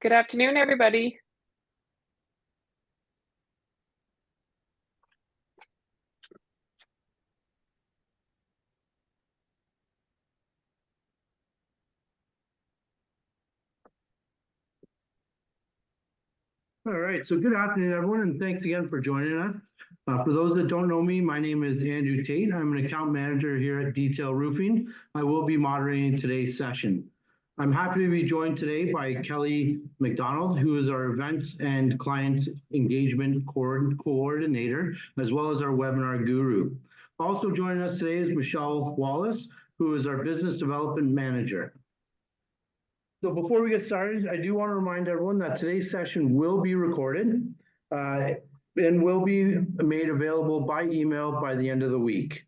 Good afternoon, everybody. All right, so good afternoon, everyone, and thanks again for joining us. For those that don't know me, my name is Andrew Tate. I'm an account manager here at Detail Roofing. I will be moderating today's session. I'm happy to be joined today by Kelly McDonald, who is our events and client engagement coordinator, as well as our webinar guru. Also joining us today is Michelle Wallace, who is our business development manager. So before we get started, I do want to remind everyone that today's session will be recorded and will be made available by email by the end of the week.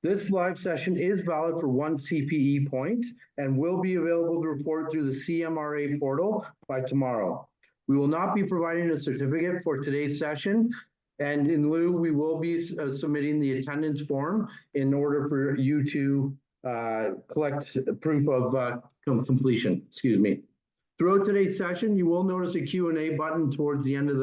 This live session is valid for 1 CPE point and will be available to report through the CMRA portal by tomorrow. We will not be providing a certificate for today's session, and in lieu, we will be submitting the attendance form in order for you to collect proof of completion, excuse me. Throughout today's session, you will notice a Q&A button towards the end of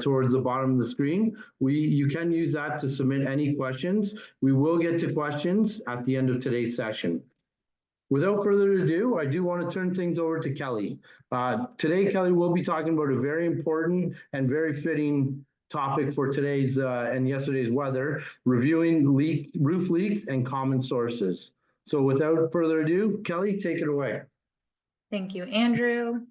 towards the bottom of the screen. You can use that to submit any questions. We will get to questions at the end of today's session. Without further ado, I do want to turn things over to Kelly. Today, Kelly will be talking about a very important and very fitting topic for today's and yesterday's weather, reviewing roof leaks and common sources. So without further ado, Kelly, take it away. Thank you, Andrew.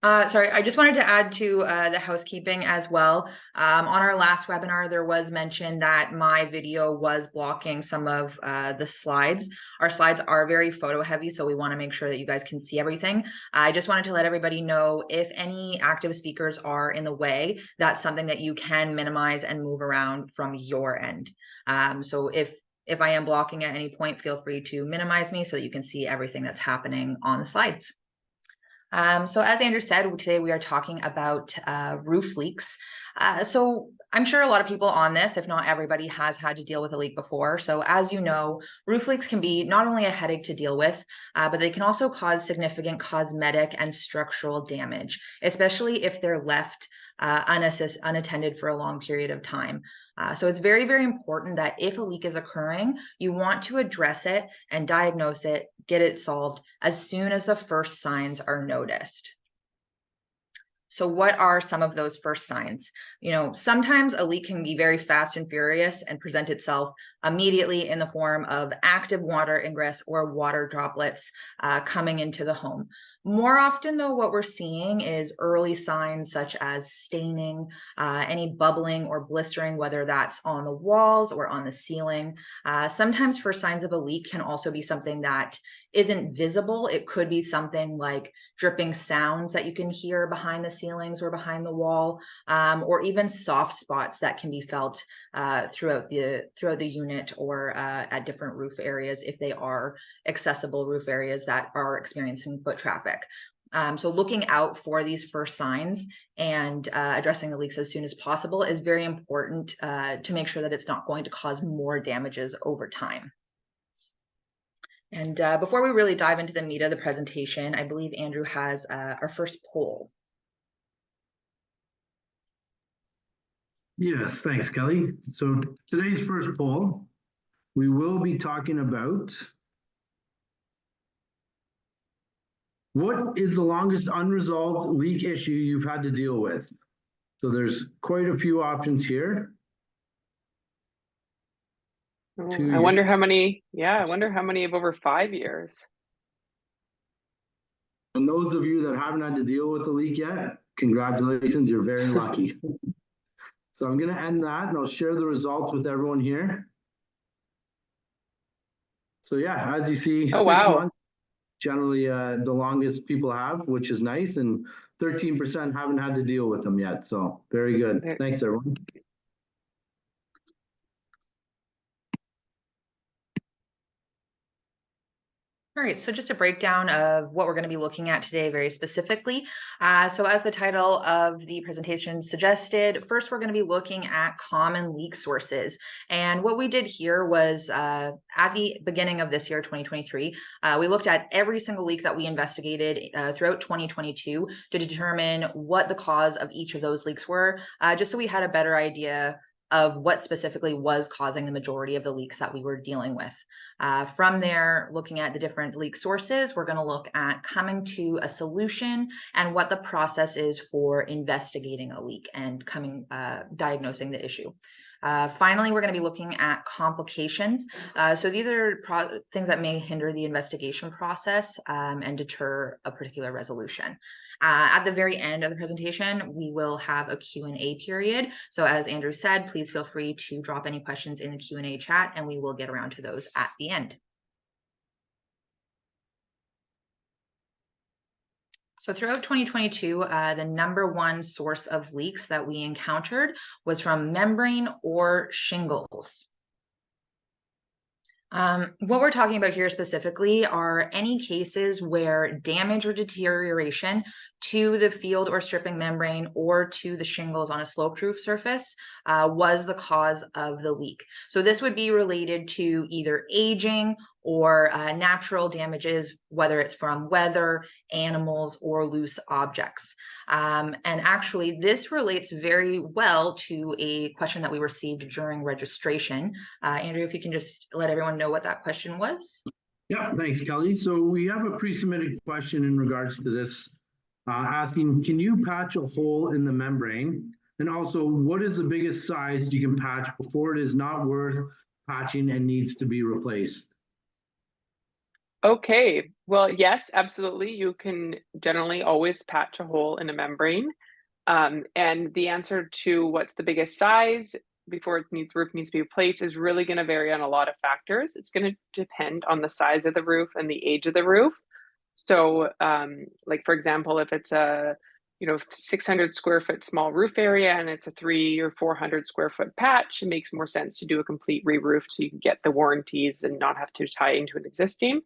Sorry, I just wanted to add to the housekeeping as well. On our last webinar, there was mention that my video was blocking some of the slides. Our slides are very photo heavy, so we want to make sure that you guys can see everything. I just wanted to let everybody know if any active speakers are in the way, that's something that you can minimize and move around from your end. So if I am blocking at any point, feel free to minimize me so that you can see everything that's happening on the slides. So as Andrew said, today we are talking about roof leaks. So I'm sure a lot of people on this, if not everybody, has had to deal with a leak before. So as you know, roof leaks can be not only a headache to deal with, but they can also cause significant cosmetic and structural damage, especially if they're left unattended for a long period of time. So it's very, very important that if a leak is occurring, you want to address it and diagnose it, get it solved as soon as the first signs are noticed. So what are some of those first signs? You know, sometimes a leak can be very fast and furious and present itself immediately in the form of active water ingress or water droplets coming into the home. More often though, what we're seeing is early signs such as staining, any bubbling or blistering, whether that's on the walls or on the ceiling. Sometimes first signs of a leak can also be something that isn't visible. It could be something like dripping sounds that you can hear behind the ceilings or behind the wall, or even soft spots that can be felt throughout the unit or at different roof areas if they are accessible roof areas that are experiencing foot traffic. So looking out for these first signs and addressing the leaks as soon as possible is very important to make sure that it's not going to cause more damages over time. And before we really dive into the meat of the presentation, I believe Andrew has our first poll. Yes, thanks, Kelly. So today's first poll, we will be talking about what is the longest unresolved leak issue you've had to deal with? So there's quite a few options here. I wonder how many, I wonder how many of over 5 years. And those of you that haven't had to deal with the leak yet, congratulations, you're very lucky. So I'm going to end that and I'll share the results with everyone here. So yeah, as you see, oh, wow. 6 months, generally the longest people have, which is nice, and 13% haven't had to deal with them yet. So very good. Thanks, everyone. All right, so just a breakdown of what we're going to be looking at today very specifically. So as the title of the presentation suggested, first we're going to be looking at common leak sources. And what we did here was at the beginning of this year, 2023, we looked at every single leak that we investigated throughout 2022 to determine what the cause of each of those leaks were, just so we had a better idea of what specifically was causing the majority of the leaks that we were dealing with. From there, looking at the different leak sources, we're going to look at coming to a solution and what the process is for investigating a leak and diagnosing the issue. Finally, we're going to be looking at complications. So these are things that may hinder the investigation process and deter a particular resolution. At the very end of the presentation, we will have a Q&A period. So as Andrew said, please feel free to drop any questions in the Q&A chat and we will get around to those at the end. So throughout 2022, the number one source of leaks that we encountered was from membrane or shingles. What we're talking about here specifically are any cases where damage or deterioration to the field or stripping membrane or to the shingles on a sloped roof surface was the cause of the leak. So this would be related to either aging or natural damages, whether it's from weather, animals, or loose objects. And actually, this relates very well to a question that we received during registration. Andrew, if you can just let everyone know what that question was. Yeah, thanks, Kelly. So we have a pre-submitted question in regards to this, asking, can you patch a hole in the membrane? And also, what is the biggest size you can patch before it is not worth patching and needs to be replaced? Okay, well, yes, absolutely. You can generally always patch a hole in a membrane. And the answer to what's the biggest size before roof needs to be replaced is really going to vary on a lot of factors. It's going to depend on the size of the roof and the age of the roof. So, like for example, if it's a 600 square foot small roof area and it's a 300 or 400 square foot patch, it makes more sense to do a complete re-roof so you can get the warranties and not have to tie into an existing.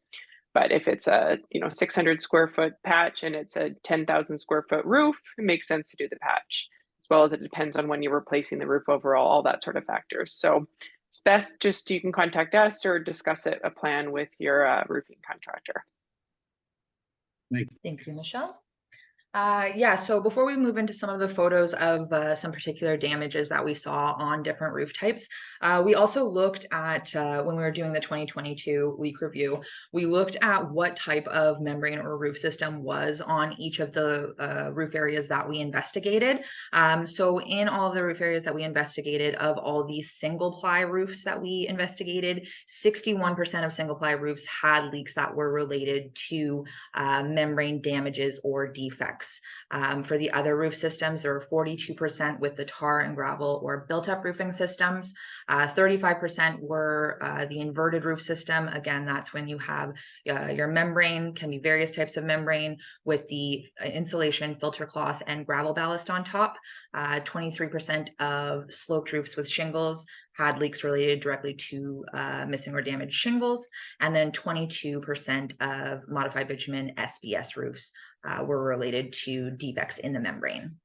But if it's a 600 square foot patch and it's a 10,000 square foot roof, it makes sense to do the patch, as well as it depends on when you're replacing the roof overall, all that sort of factors. So it's best just you can contact us or discuss a plan with your roofing contractor. Thank you, Michelle. Yeah, so before we move into some of the photos of some particular damages that we saw on different roof types, we also looked at, when we were doing the 2022 leak review, we looked at what type of membrane or roof system was on each of the roof areas that we investigated. So in all of the roof areas that we investigated, of all these single ply roofs that we investigated, 61% of single ply roofs had leaks that were related to membrane damages or defects. For the other roof systems, there were 42% with the tar and gravel or built-up roofing systems. 35% were the inverted roof system. Again, that's when you have your membrane, can be various types of membrane with the insulation, filter cloth, and gravel ballast on top. 23% of sloped roofs with shingles had leaks related directly to missing or damaged shingles, and then 22% of modified bitumen SBS roofs were related to defects in the membrane.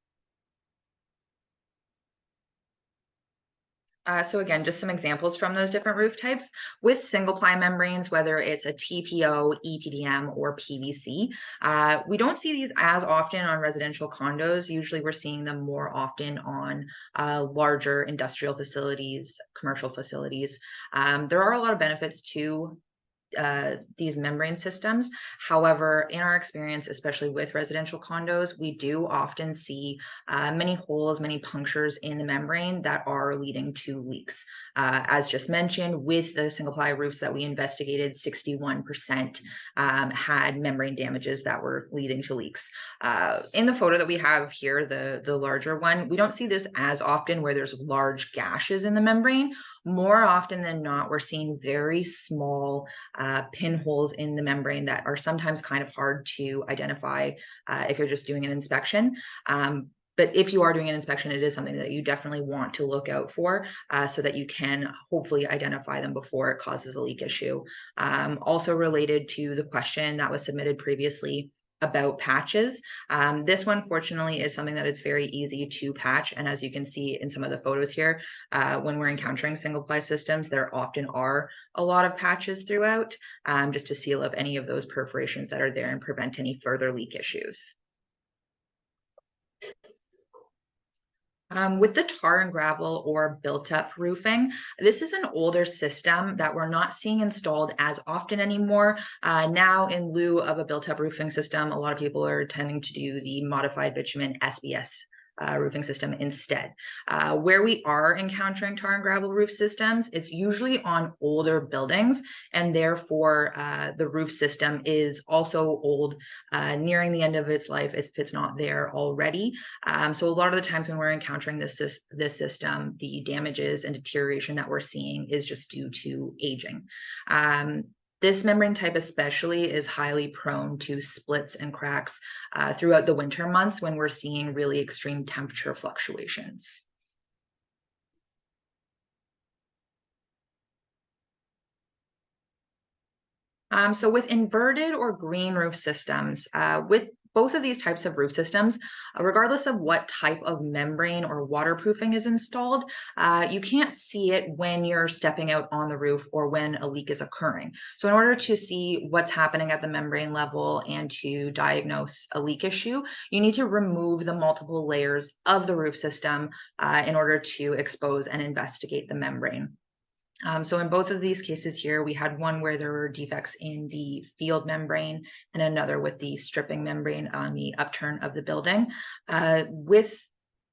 So again, just some examples from those different roof types. With single ply membranes, whether it's a TPO, EPDM, or PVC, we don't see these as often on residential condos. Usually we're seeing them more often on larger industrial facilities, commercial facilities. There are a lot of benefits to these membrane systems. However, in our experience, especially with residential condos, we do often see many holes, many punctures in the membrane that are leading to leaks. As just mentioned, with the single ply roofs that we investigated, 61% had membrane damages that were leading to leaks. In the photo that we have here, the larger one, we don't see this as often where there's large gashes in the membrane. More often than not, we're seeing very small pinholes in the membrane that are sometimes kind of hard to identify if you're just doing an inspection. But if you are doing an inspection, it is something that you definitely want to look out for so that you can hopefully identify them before it causes a leak issue. Also related to the question that was submitted previously about patches. This one, fortunately, is something that it's very easy to patch. And as you can see in some of the photos here, when we're encountering single ply systems, there often are a lot of patches throughout just to seal up any of those perforations that are there and prevent any further leak issues. With the tar and gravel or built up roofing, this is an older system that we're not seeing installed as often anymore. Now, in lieu of a built up roofing system, a lot of people are tending to do the modified bitumen SBS roofing system instead. Where we are encountering tar and gravel roof systems, it's usually on older buildings, and therefore the roof system is also old, nearing the end of its life if it's not there already. So a lot of the times when we're encountering this system, the damages and deterioration that we're seeing is just due to aging. This membrane type especially is highly prone to splits and cracks throughout the winter months when we're seeing really extreme temperature fluctuations. So with inverted or green roof systems, with both of these types of roof systems, regardless of what type of membrane or waterproofing is installed, you can't see it when you're stepping out on the roof or when a leak is occurring. So in order to see what's happening at the membrane level and to diagnose a leak issue, you need to remove the multiple layers of the roof system in order to expose and investigate the membrane. So in both of these cases here, we had one where there were defects in the field membrane and another with the stripping membrane on the upturn of the building. With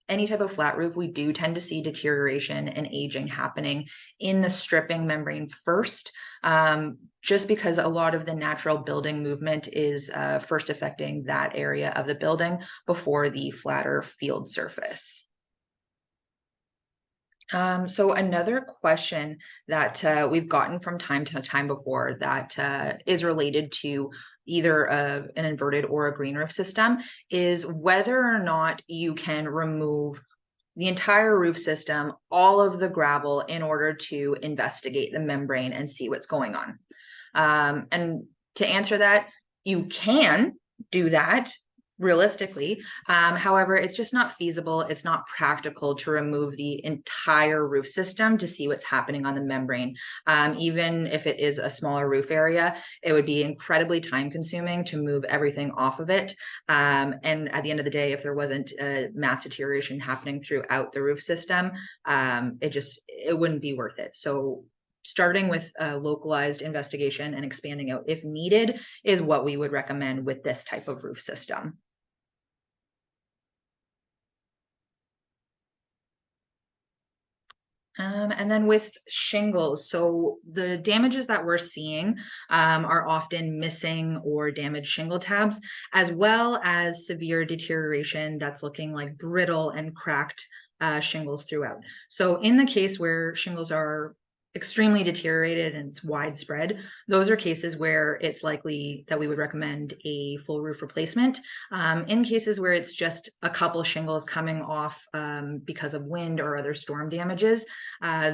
any type of flat roof, we do tend to see deterioration and aging happening in the stripping membrane first, just because a lot of the natural building movement is first affecting that area of the building before the flatter field surface. So another question that we've gotten from time to time before that is related to either an inverted or a green roof system is whether or not you can remove the entire roof system, all of the gravel, in order to investigate the membrane and see what's going on. And to answer that, you can do that realistically. However, it's just not feasible. It's not practical to remove the entire roof system to see what's happening on the membrane. Even if it is a smaller roof area, it would be incredibly time consuming to move everything off of it. And at the end of the day, if there wasn't mass deterioration happening throughout the roof system, it wouldn't be worth it. So starting with a localized investigation and expanding out if needed is what we would recommend with this type of roof system. And then with shingles, so the damages that we're seeing are often missing or damaged shingle tabs, as well as severe deterioration that's looking like brittle and cracked shingles throughout. So in the case where shingles are extremely deteriorated and it's widespread, those are cases where it's likely that we would recommend a full roof replacement. In cases where it's just a couple shingles coming off because of wind or other storm damages,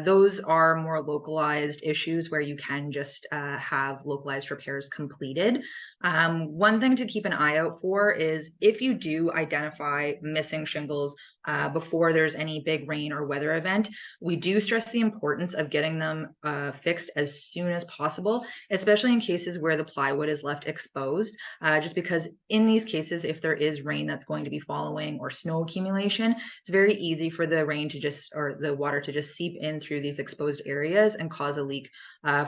those are more localized issues where you can just have localized repairs completed. One thing to keep an eye out for is if you do identify missing shingles before there's any big rain or weather event, we do stress the importance of getting them fixed as soon as possible, especially in cases where the plywood is left exposed, just because in these cases, if there is rain that's going to be following or snow accumulation, it's very easy for the rain to or the water to just seep in through these exposed areas and cause a leak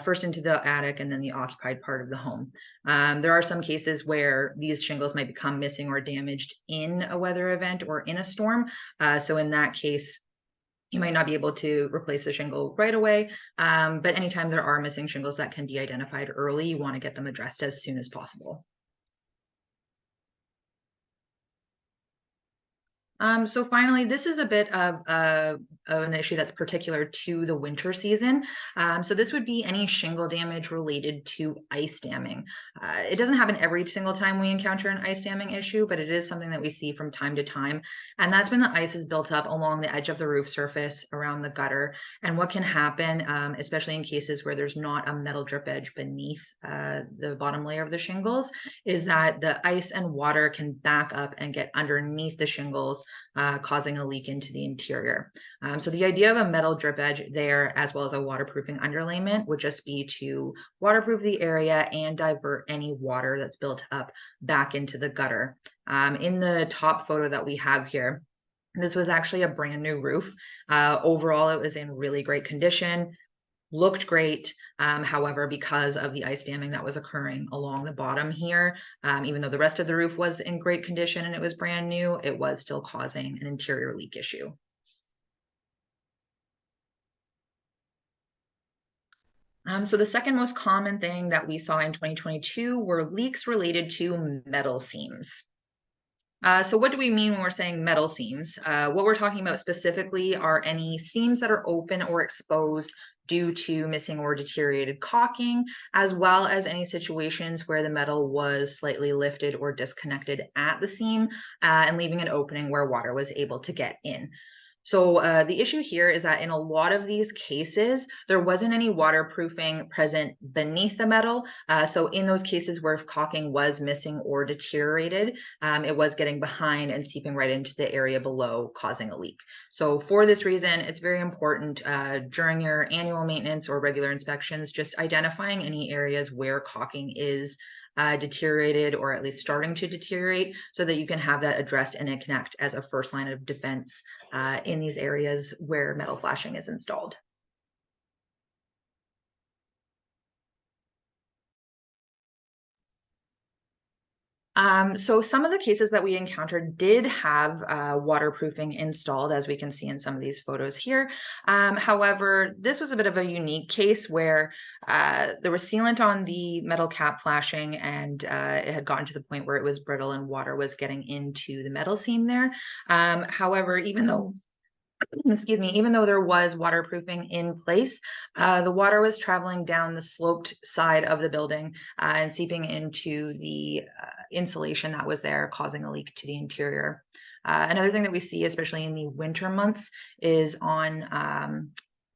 first into the attic and then the occupied part of the home. There are some cases where these shingles might become missing or damaged in a weather event or in a storm. So in that case, you might not be able to replace the shingle right away, but anytime there are missing shingles that can be identified early, you want to get them addressed as soon as possible. So finally, this is a bit of an issue that's particular to the winter season. So this would be any shingle damage related to ice damming. It doesn't happen every single time we encounter an ice damming issue, but it is something that we see from time to time. And that's when the ice is built up along the edge of the roof surface around the gutter. And what can happen, especially in cases where there's not a metal drip edge beneath the bottom layer of the shingles, is that the ice and water can back up and get underneath the shingles, causing a leak into the interior. So the idea of a metal drip edge there, as well as a waterproofing underlayment, would just be to waterproof the area and divert any water that's built up back into the gutter. In the top photo that we have here, this was actually a brand new roof. Overall, it was in really great condition. Looked great. However, because of the ice damming that was occurring along the bottom here, even though the rest of the roof was in great condition and it was brand new, it was still causing an interior leak issue. So the second most common thing that we saw in 2022 were leaks related to metal seams. So what do we mean when we're saying metal seams? What we're talking about specifically are any seams that are open or exposed due to missing or deteriorated caulking, as well as any situations where the metal was slightly lifted or disconnected at the seam and leaving an opening where water was able to get in. So the issue here is that in a lot of these cases, there wasn't any waterproofing present beneath the metal. So in those cases where caulking was missing or deteriorated, it was getting behind and seeping right into the area below, causing a leak. So for this reason, it's very important during your annual maintenance or regular inspections, just identifying any areas where caulking is deteriorated or at least starting to deteriorate, so that you can have that addressed and connect as a first line of defense in these areas where metal flashing is installed. So some of the cases that we encountered did have waterproofing installed, as we can see in some of these photos here. However, this was a bit of a unique case where there was sealant on the metal cap flashing, and it had gotten to the point where it was brittle and water was getting into the metal seam there. However, even though excuse me, even though there was waterproofing in place, the water was traveling down the sloped side of the building and seeping into the insulation that was there, causing a leak to the interior. Another thing that we see, especially in the winter months, is on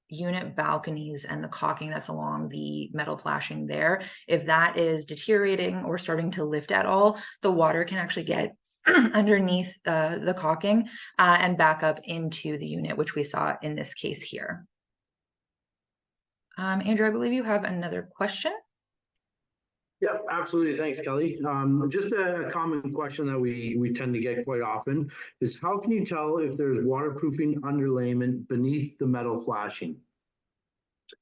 unit balconies and the caulking that's along the metal flashing there. If that is deteriorating or starting to lift at all, the water can actually get underneath the caulking and back up into the unit, which we saw in this case here. Andrew, I believe you have another question. Yeah, absolutely. Thanks, Kelly. Just a common question that we tend to get quite often is, how can you tell if there's waterproofing underlayment beneath the metal flashing?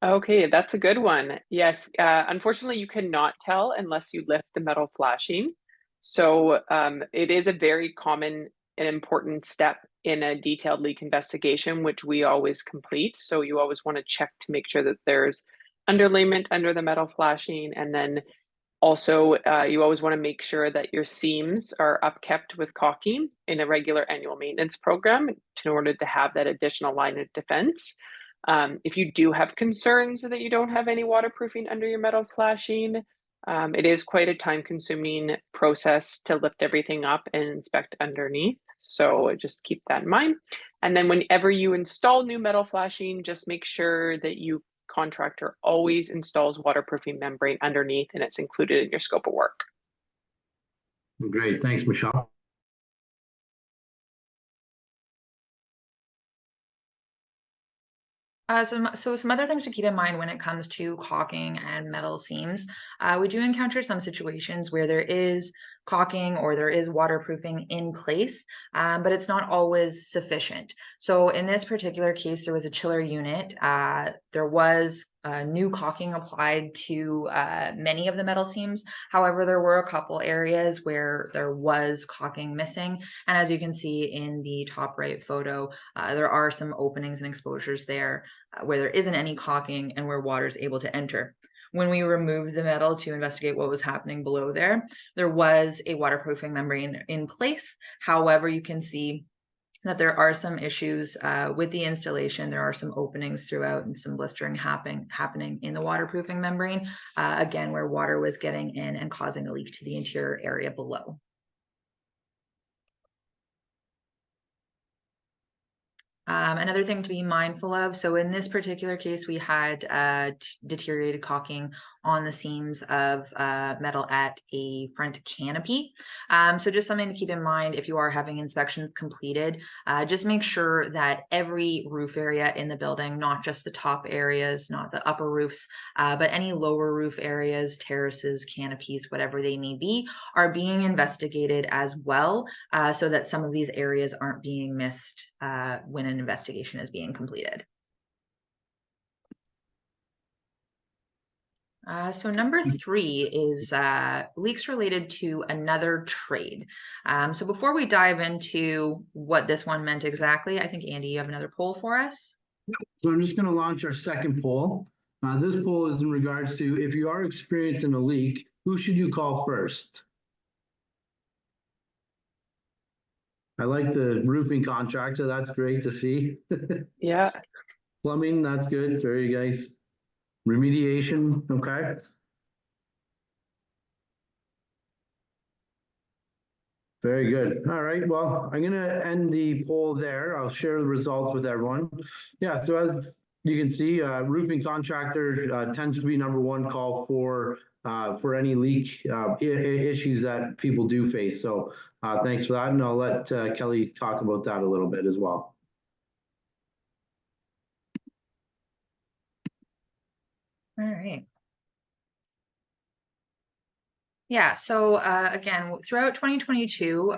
Okay, that's a good one. Yes, unfortunately, you cannot tell unless you lift the metal flashing. So it is a very common and important step in a detailed leak investigation, which we always complete. So you always want to check to make sure that there's underlayment under the metal flashing. And then also, you always want to make sure that your seams are upkept with caulking in a regular annual maintenance program in order to have that additional line of defense. If you do have concerns that you don't have any waterproofing under your metal flashing, it is quite a time-consuming process to lift everything up and inspect underneath. So just keep that in mind. And then whenever you install new metal flashing, just make sure that your contractor always installs waterproofing membrane underneath, and it's included in your scope of work. Great, thanks, Michelle. So some other things to keep in mind when it comes to caulking and metal seams. We do encounter some situations where there is caulking or there is waterproofing in place, but it's not always sufficient. So in this particular case, there was a chiller unit. There was new caulking applied to many of the metal seams. However, there were a couple areas where there was caulking missing. And as you can see in the top right photo, there are some openings and exposures there where there isn't any caulking and where water is able to enter. When we removed the metal to investigate what was happening below there, there was a waterproofing membrane in place. However, you can see that there are some issues with the installation. There are some openings throughout and some blistering happening in the waterproofing membrane, again, where water was getting in and causing a leak to the interior area below. Another thing to be mindful of, so in this particular case, we had deteriorated caulking on the seams of metal at a front canopy. So just something to keep in mind if you are having inspections completed, just make sure that every roof area in the building, not just the top areas, not the upper roofs, but any lower roof areas, terraces, canopies, whatever they may be, are being investigated as well, so that some of these areas aren't being missed when an investigation is being completed. So number 3 is leaks related to another trade. So before we dive into what this one meant exactly, I think, Andy, you have another poll for us? So I'm just going to launch our second poll. This poll is in regards to if you are experiencing a leak, who should you call first? I like the roofing contractor. That's great to see. Yeah. Plumbing, that's good. Very nice. Remediation, okay. Very good. All right. Well, I'm going to end the poll there. I'll share the results with everyone. Yeah. So as you can see, roofing contractor tends to be number 1 call for any leak issues that people do face. So thanks for that. And I'll let Kelly talk about that a little bit as well. All right. Yeah, so again, throughout 2022,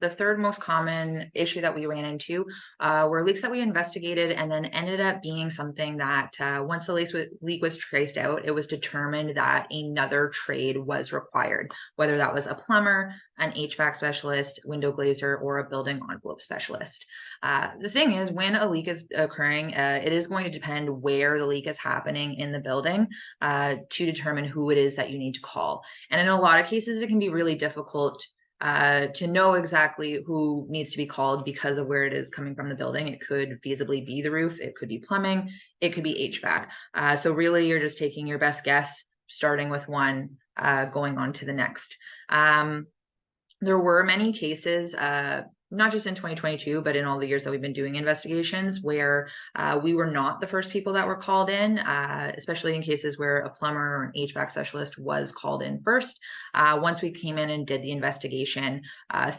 the third most common issue that we ran into were leaks that we investigated and then ended up being something that once the leak was traced out, it was determined that another trade was required, whether that was a plumber, an HVAC specialist, window glazer, or a building envelope specialist. The thing is, when a leak is occurring, it is going to depend where the leak is happening in the building to determine who it is that you need to call. And in a lot of cases, it can be really difficult to know exactly who needs to be called because of where it is coming from the building. It could feasibly be the roof, it could be plumbing, it could be HVAC. So really, you're just taking your best guess, starting with one, going on to the next. There were many cases, not just in 2022, but in all the years that we've been doing investigations, where we were not the first people that were called in, especially in cases where a plumber or an HVAC specialist was called in first. Once we came in and did the investigation,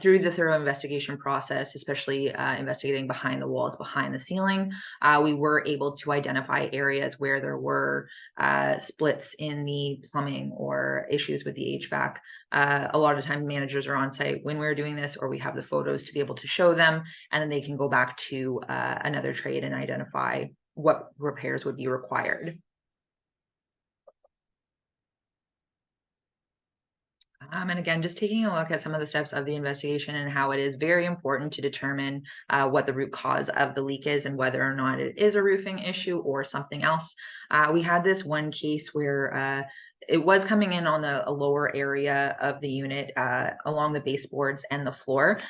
through the thorough investigation process, especially investigating behind the walls, behind the ceiling, we were able to identify areas where there were splits in the plumbing or issues with the HVAC. A lot of the time managers are on site when we're doing this, or we have the photos to be able to show them, and then they can go back to another trade and identify what repairs would be required. And again, just taking a look at some of the steps of the investigation and how it is very important to determine what the root cause of the leak is and whether or not it is a roofing issue or something else. We had this one case where it was coming in on a lower area of the unit along the baseboards and the floor.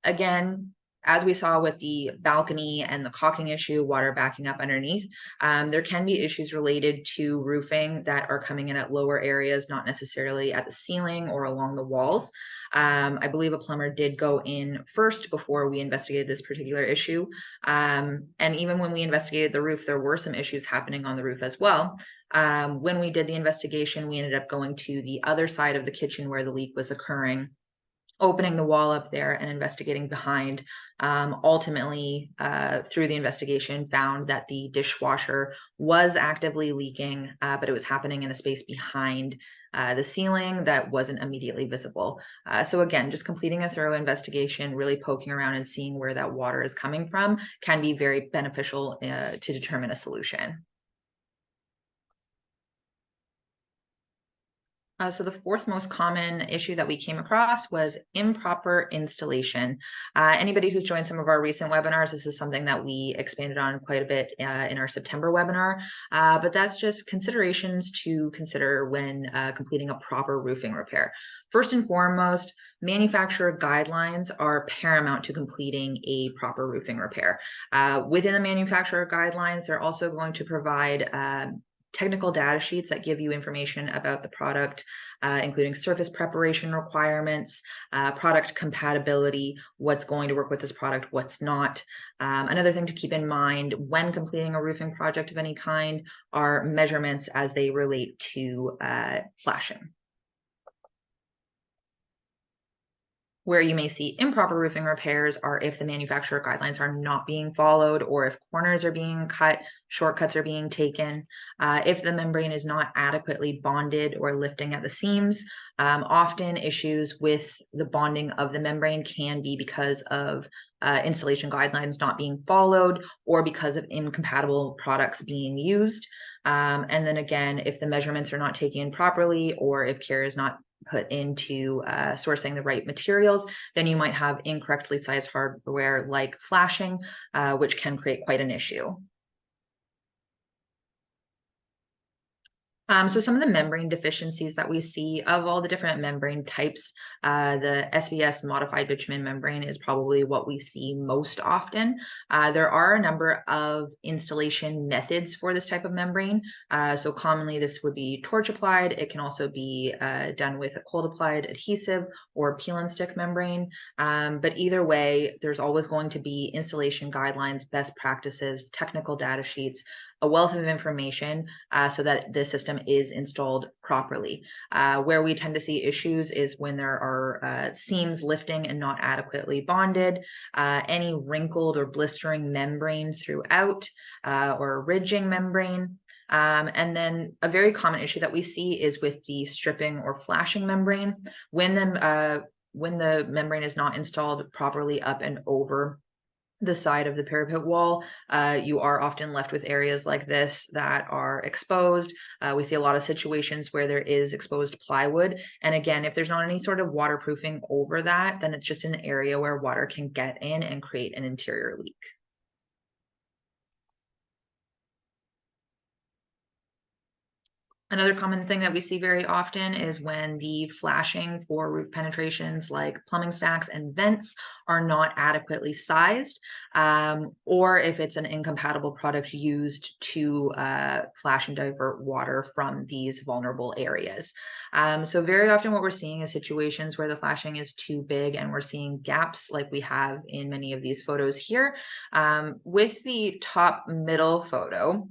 Again, as we saw with the balcony and the caulking issue, water backing up underneath, there can be issues related to roofing that are coming in at lower areas, not necessarily at the ceiling or along the walls. I believe a plumber did go in first before we investigated this particular issue. And even when we investigated the roof, there were some issues happening on the roof as well. When we did the investigation, we ended up going to the other side of the kitchen where the leak was occurring, opening the wall up there and investigating behind. Ultimately, through the investigation, found that the dishwasher was actively leaking, but it was happening in a space behind the ceiling that wasn't immediately visible. So again, just completing a thorough investigation, really poking around and seeing where that water is coming from can be very beneficial to determine a solution. So the fourth most common issue that we came across was improper installation. Anybody who's joined some of our recent webinars, this is something that we expanded on quite a bit in our September webinar, but that's just considerations to consider when completing a proper roofing repair. First and foremost, manufacturer guidelines are paramount to completing a proper roofing repair. Within the manufacturer guidelines, they're also going to provide technical data sheets that give you information about the product, including surface preparation requirements, product compatibility, what's going to work with this product, what's not. Another thing to keep in mind when completing a roofing project of any kind are measurements as they relate to flashing. Where you may see improper roofing repairs are if the manufacturer guidelines are not being followed, or if corners are being cut, shortcuts are being taken, if the membrane is not adequately bonded or lifting at the seams. Often issues with the bonding of the membrane can be because of installation guidelines not being followed or because of incompatible products being used. And then again, if the measurements are not taken properly, or if care is not put into sourcing the right materials, then you might have incorrectly sized hardware like flashing, which can create quite an issue. So some of the membrane deficiencies that we see of all the different membrane types, the SBS modified bitumen membrane is probably what we see most often. There are a number of installation methods for this type of membrane. So commonly this would be torch applied. It can also be done with a cold applied adhesive or peel and stick membrane. But either way, there's always going to be installation guidelines, best practices, technical data sheets, a wealth of information so that the system is installed properly. Where we tend to see issues is when there are seams lifting and not adequately bonded, any wrinkled or blistering membrane throughout, or ridging membrane. And then a very common issue that we see is with the stripping or flashing membrane. When the membrane is not installed properly up and over the side of the parapet wall, you are often left with areas like this that are exposed. We see a lot of situations where there is exposed plywood. And again, if there's not any sort of waterproofing over that, then it's just an area where water can get in and create an interior leak. Another common thing that we see very often is when the flashing for roof penetrations like plumbing stacks and vents are not adequately sized, or if it's an incompatible product used to flash and divert water from these vulnerable areas. So very often what we're seeing is situations where the flashing is too big and we're seeing gaps like we have in many of these photos here. With the top middle photo,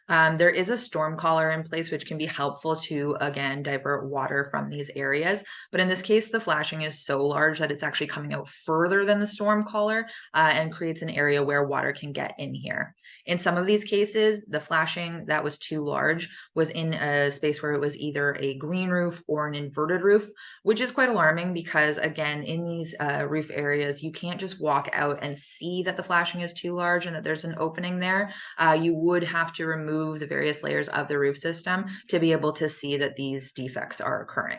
there is a storm collar in place, which can be helpful to, again, divert water from these areas. But in this case, the flashing is so large that it's actually coming out further than the storm collar and creates an area where water can get in here. In some of these cases, the flashing that was too large was in a space where it was either a green roof or an inverted roof, which is quite alarming because, again, in these roof areas, you can't just walk out and see that the flashing is too large and that there's an opening there. You would have to remove the various layers of the roof system to be able to see that these defects are occurring.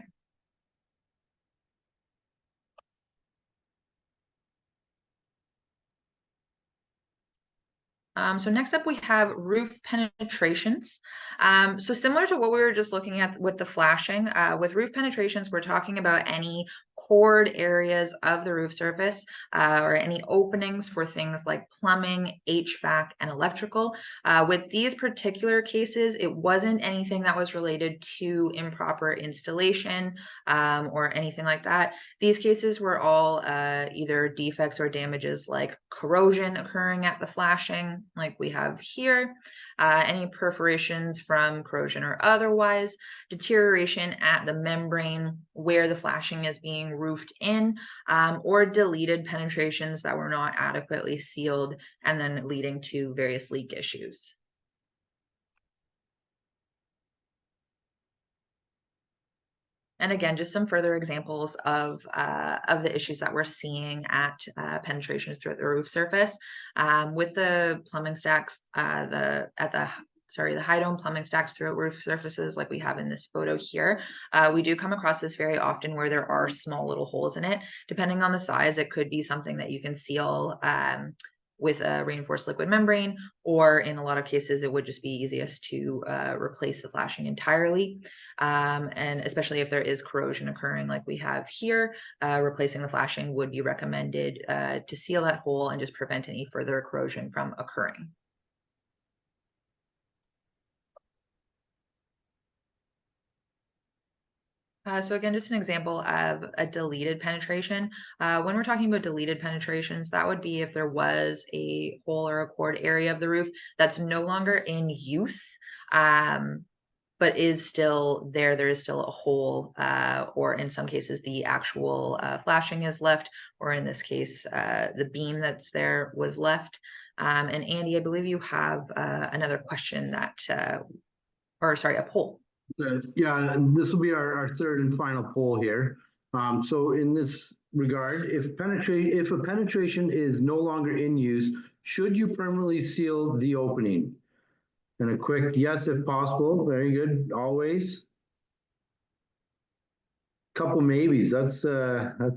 So next up we have roof penetrations. So similar to what we were just looking at with the flashing, with roof penetrations, we're talking about any chord areas of the roof surface or any openings for things like plumbing, HVAC, and electrical. With these particular cases, it wasn't anything that was related to improper installation or anything like that. These cases were all either defects or damages like corrosion occurring at the flashing, like we have here, any perforations from corrosion or otherwise, deterioration at the membrane where the flashing is being roofed in, or deleted penetrations that were not adequately sealed and then leading to various leak issues. And again, just some further examples of the issues that we're seeing at penetrations throughout the roof surface. With the plumbing stacks, at the the high dome plumbing stacks throughout roof surfaces like we have in this photo here. We do come across this very often where there are small little holes in it. Depending on the size, it could be something that you can seal with a reinforced liquid membrane, or in a lot of cases, it would just be easiest to replace the flashing entirely. And especially if there is corrosion occurring like we have here, replacing the flashing would be recommended to seal that hole and just prevent any further corrosion from occurring. So again, just an example of a deleted penetration. When we're talking about deleted penetrations, that would be if there was a hole or a cord area of the roof that's no longer in use, but is still there. There is still a hole, or in some cases, the actual flashing is left, or in this case, the beam that's there was left. And Andy, I believe you have another question that, or sorry, a poll. Yeah, and this will be our third and final poll here. So in this regard, if a penetration is no longer in use, should you permanently seal the opening? And a quick yes if possible. Very good. Always. Couple maybes. That's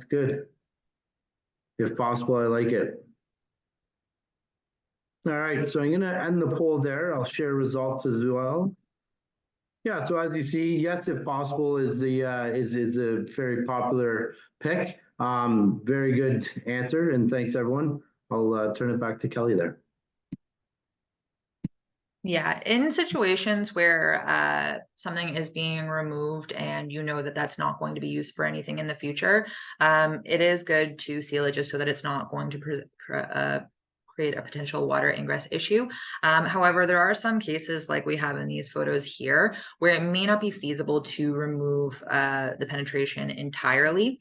good. If possible, I like it. All right, so I'm gonna end the poll there. I'll share results as well. Yeah, so as you see, yes, if possible is the is a very popular pick. Very good answer, and thanks everyone. I'll turn it back to Kelly there. Yeah, in situations where something is being removed and you know that that's not going to be used for anything in the future, it is good to seal it just so that it's not going to create a potential water ingress issue. However, there are some cases like we have in these photos here where it may not be feasible to remove the penetration entirely.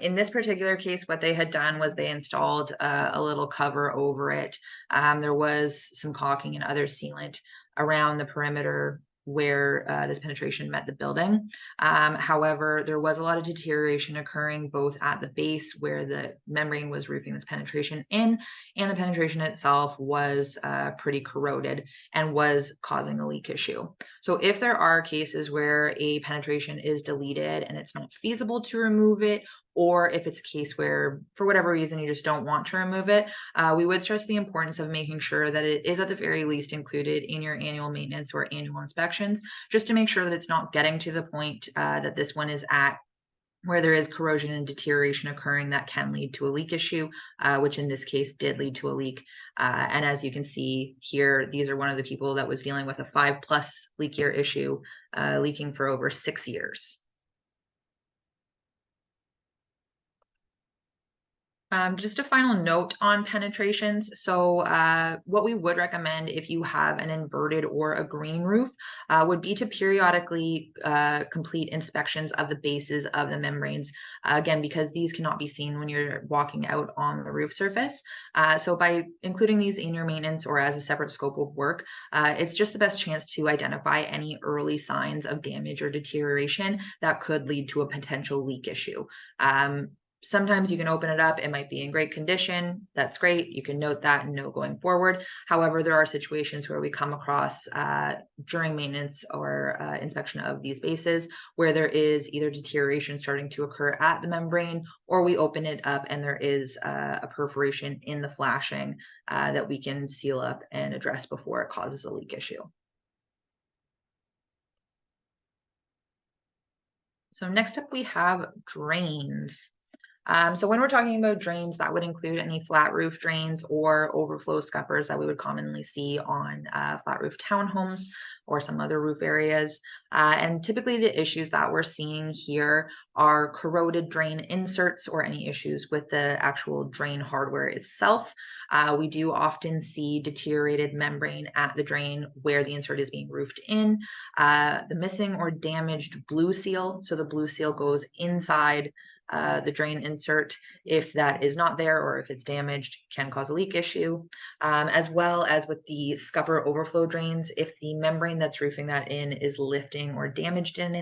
In this particular case, what they had done was they installed a little cover over it. There was some caulking and other sealant around the perimeter where this penetration met the building. However, there was a lot of deterioration occurring both at the base where the membrane was roofing this penetration in, and the penetration itself was pretty corroded and was causing a leak issue. So if there are cases where a penetration is deleted and it's not feasible to remove it, or if it's a case where for whatever reason you just don't want to remove it, we would stress the importance of making sure that it is at the very least included in your annual maintenance or annual inspections, just to make sure that it's not getting to the point that this one is at where there is corrosion and deterioration occurring that can lead to a leak issue, which in this case did lead to a leak. And as you can see here, these are one of the people that was dealing with a 5+ leak year issue, leaking for over 6 years. Just a final note on penetrations. So what we would recommend if you have an inverted or a green roof would be to periodically complete inspections of the bases of the membranes, again, because these cannot be seen when you're walking out on the roof surface. So by including these in your maintenance or as a separate scope of work, it's just the best chance to identify any early signs of damage or deterioration that could lead to a potential leak issue. Sometimes you can open it up, it might be in great condition, that's great, you can note that and know going forward. However, there are situations where we come across during maintenance or inspection of these bases where there is either deterioration starting to occur at the membrane, or we open it up and there is a perforation in the flashing that we can seal up and address before it causes a leak issue. So next up we have drains. So when we're talking about drains, that would include any flat roof drains or overflow scuppers that we would commonly see on flat roof townhomes or some other roof areas. And typically the issues that we're seeing here are corroded drain inserts or any issues with the actual drain hardware itself. We do often see deteriorated membrane at the drain where the insert is being roofed in. The missing or damaged blue seal. So the blue seal goes inside the drain insert. If that is not there or if it's damaged, can cause a leak issue, as well as with the scupper overflow drains. If the membrane that's roofing that in is lifting or damaged in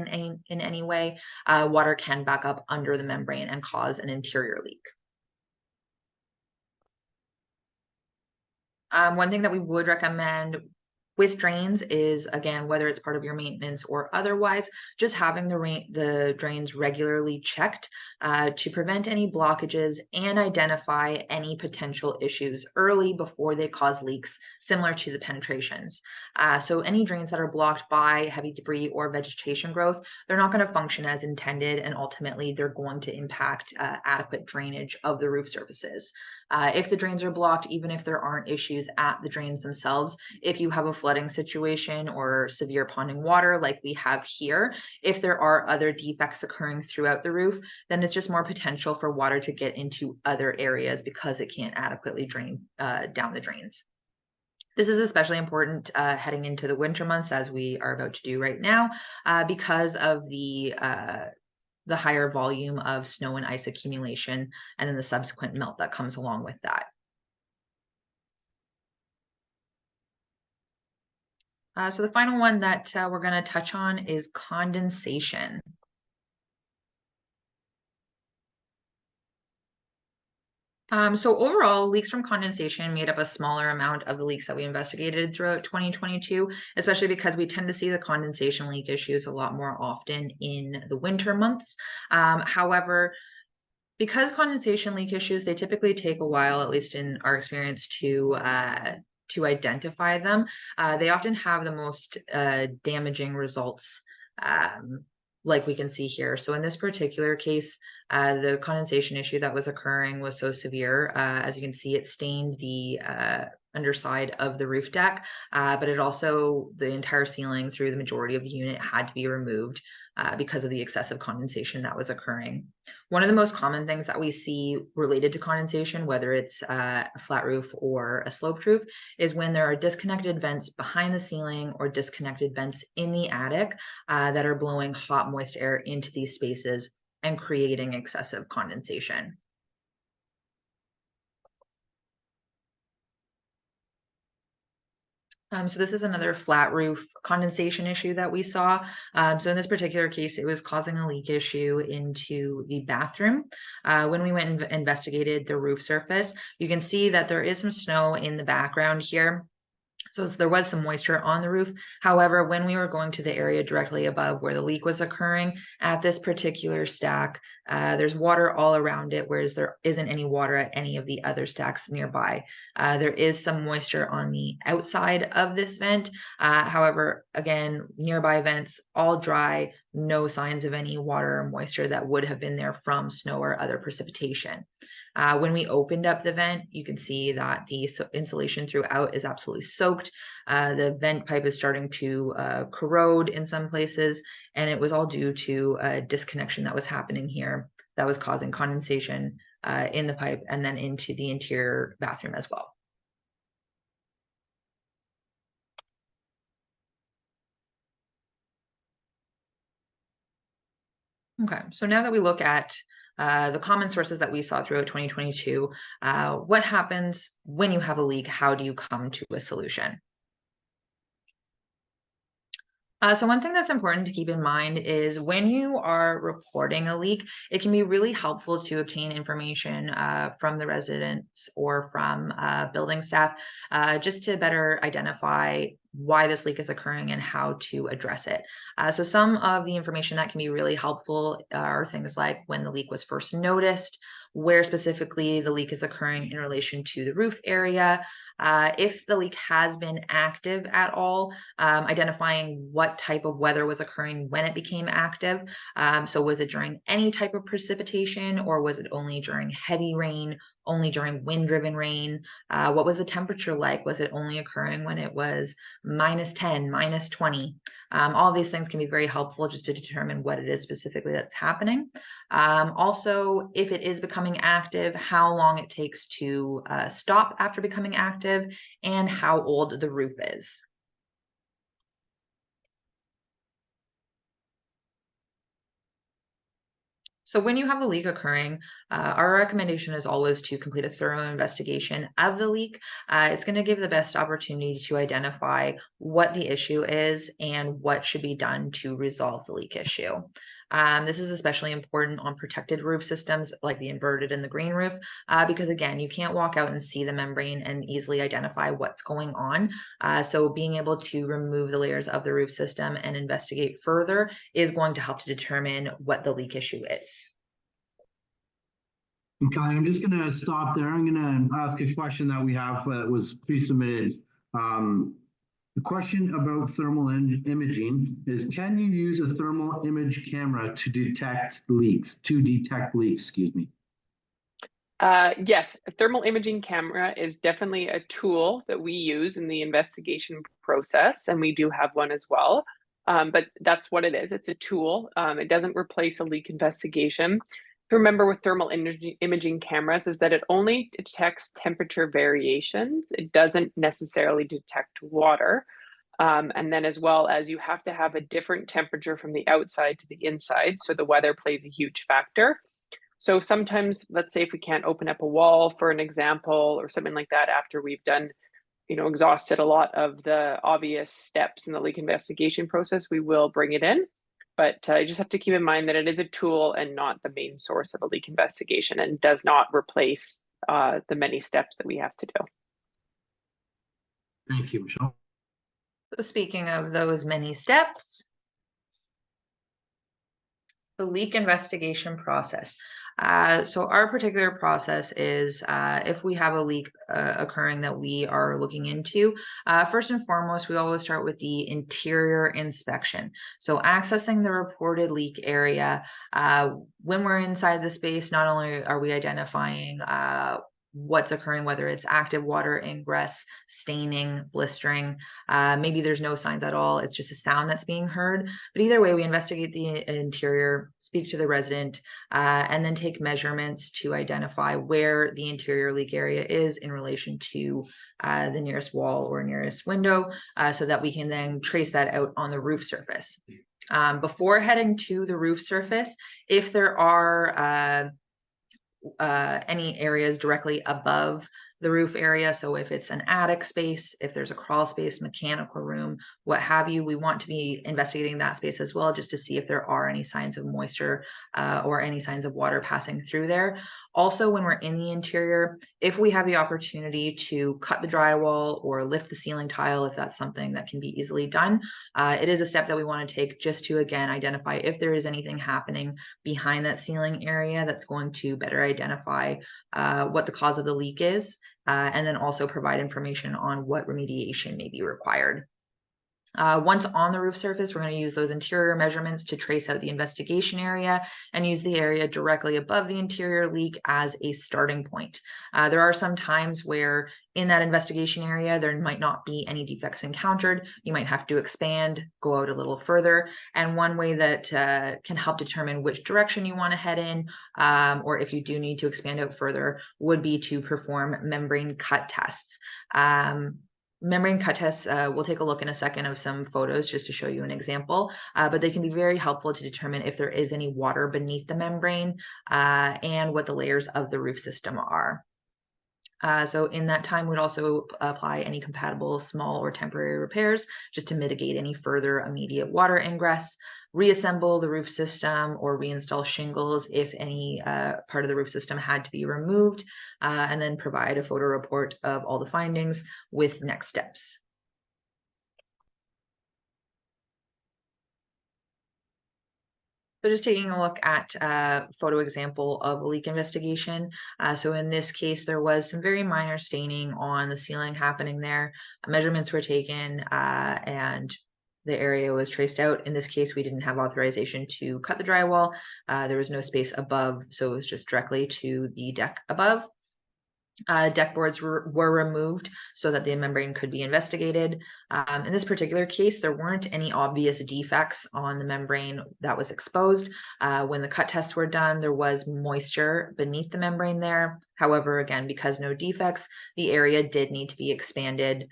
any way, water can back up under the membrane and cause an interior leak. One thing that we would recommend With drains is, again, whether it's part of your maintenance or otherwise, just having the drains regularly checked to prevent any blockages and identify any potential issues early before they cause leaks, similar to the penetrations. So any drains that are blocked by heavy debris or vegetation growth, they're not going to function as intended, and ultimately they're going to impact adequate drainage of the roof surfaces. If the drains are blocked, even if there aren't issues at the drains themselves, if you have a flooding situation or severe ponding water like we have here, if there are other defects occurring throughout the roof, then it's just more potential for water to get into other areas because it can't adequately drain down the drains. This is especially important heading into the winter months, as we are about to do right now, because of the higher volume of snow and ice accumulation and then the subsequent melt that comes along with that. So the final one that we're going to touch on is condensation. So overall, leaks from condensation made up a smaller amount of the leaks that we investigated throughout 2022, especially because we tend to see the condensation leak issues a lot more often in the winter months. However, because condensation leak issues, they typically take a while, at least in our experience, to identify them. They often have the most damaging results, like we can see here. So in this particular case, the condensation issue that was occurring was so severe, as you can see, it stained the underside of the roof deck, but it also, the entire ceiling through the majority of the unit had to be removed because of the excessive condensation that was occurring. One of the most common things that we see related to condensation, whether it's a flat roof or a sloped roof, is when there are disconnected vents behind the ceiling or disconnected vents in the attic that are blowing hot, moist air into these spaces and creating excessive condensation. So this is another flat roof condensation issue that we saw. So in this particular case, it was causing a leak issue into the bathroom. When we went and investigated the roof surface, you can see that there is some snow in the background here. So there was some moisture on the roof. However, when we were going to the area directly above where the leak was occurring at this particular stack, there's water all around it, whereas there isn't any water at any of the other stacks nearby. There is some moisture on the outside of this vent. However, again, nearby vents all dry, no signs of any water or moisture that would have been there from snow or other precipitation. When we opened up the vent, you can see that the insulation throughout is absolutely soaked. The vent pipe is starting to corrode in some places, and it was all due to a disconnection that was happening here that was causing condensation in the pipe and then into the interior bathroom as well. Okay, so now that we look at the common sources that we saw throughout 2022, what happens when you have a leak? How do you come to a solution? So one thing that's important to keep in mind is when you are reporting a leak, it can be really helpful to obtain information from the residents or from building staff just to better identify why this leak is occurring and how to address it. So some of the information that can be really helpful are things like when the leak was first noticed, where specifically the leak is occurring in relation to the roof area, if the leak has been active at all, identifying what type of weather was occurring when it became active. So was it during any type of precipitation, or was it only during heavy rain, only during wind-driven rain? What was the temperature like? Was it only occurring when it was -10, -20? All these things can be very helpful just to determine what it is specifically that's happening. Also, if it is becoming active, how long it takes to stop after becoming active, and how old the roof is. So when you have a leak occurring, our recommendation is always to complete a thorough investigation of the leak. It's going to give the best opportunity to identify what the issue is and what should be done to resolve the leak issue. This is especially important on protected roof systems like the inverted and the green roof, because again, you can't walk out and see the membrane and easily identify what's going on. So being able to remove the layers of the roof system and investigate further is going to help to determine what the leak issue is. Okay, I'm just gonna stop there. I'm gonna ask a question that we have that was pre-submitted. The question about thermal imaging is, can you use a thermal image camera to detect leaks, excuse me? Yes, a thermal imaging camera is definitely a tool that we use in the investigation process, and we do have one as well. But that's what it is. It's a tool. It doesn't replace a leak investigation. To remember with thermal imaging cameras is that it only detects temperature variations. It doesn't necessarily detect water. And then as well as you have to have a different temperature from the outside to the inside. So the weather plays a huge factor. So sometimes, let's say if we can't open up a wall for an example or something like that after we've done, exhausted a lot of the obvious steps in the leak investigation process, we will bring it in. But you just have to keep in mind that it is a tool and not the main source of a leak investigation, and does not replace the many steps that we have to do. Thank you, Michelle. So speaking of those many steps, the leak investigation process. So our particular process is if we have a leak occurring that we are looking into, first and foremost, we always start with the interior inspection. So accessing the reported leak area, when we're inside the space, not only are we identifying what's occurring, whether it's active water ingress, staining, blistering, maybe there's no signs at all, it's just a sound that's being heard. But either way, we investigate the interior, speak to the resident, and then take measurements to identify where the interior leak area is in relation to the nearest wall or nearest window, so that we can then trace that out on the roof surface. Before heading to the roof surface, if there are any areas directly above the roof area. So if it's an attic space, if there's a crawl space, mechanical room, what have you, we want to be investigating that space as well, just to see if there are any signs of moisture or any signs of water passing through there. Also, when we're in the interior, if we have the opportunity to cut the drywall or lift the ceiling tile, if that's something that can be easily done, it is a step that we want to take just to, again, identify if there is anything happening behind that ceiling area that's going to better identify what the cause of the leak is, and then also provide information on what remediation may be required. Once on the roof surface, we're going to use those interior measurements to trace out the investigation area and use the area directly above the interior leak as a starting point. There are some times where in that investigation area, there might not be any defects encountered. You might have to expand, go out a little further. And one way that can help determine which direction you want to head in, or if you do need to expand out further, would be to perform membrane cut tests. Membrane cut tests, we'll take a look in a second of some photos just to show you an example, but they can be very helpful to determine if there is any water beneath the membrane and what the layers of the roof system are. So in that time, we'd also apply any compatible small or temporary repairs just to mitigate any further immediate water ingress, reassemble the roof system or reinstall shingles if any part of the roof system had to be removed, and then provide a photo report of all the findings with next steps. So just taking a look at a photo example of a leak investigation. So in this case, there was some very minor staining on the ceiling happening there. Measurements were taken and the area was traced out. In this case, we didn't have authorization to cut the drywall. There was no space above, so it was just directly to the deck above. Deck boards were removed so that the membrane could be investigated. In this particular case, there weren't any obvious defects on the membrane that was exposed. When the cut tests were done, there was moisture beneath the membrane there. However, again, because no defects, the area did need to be expanded.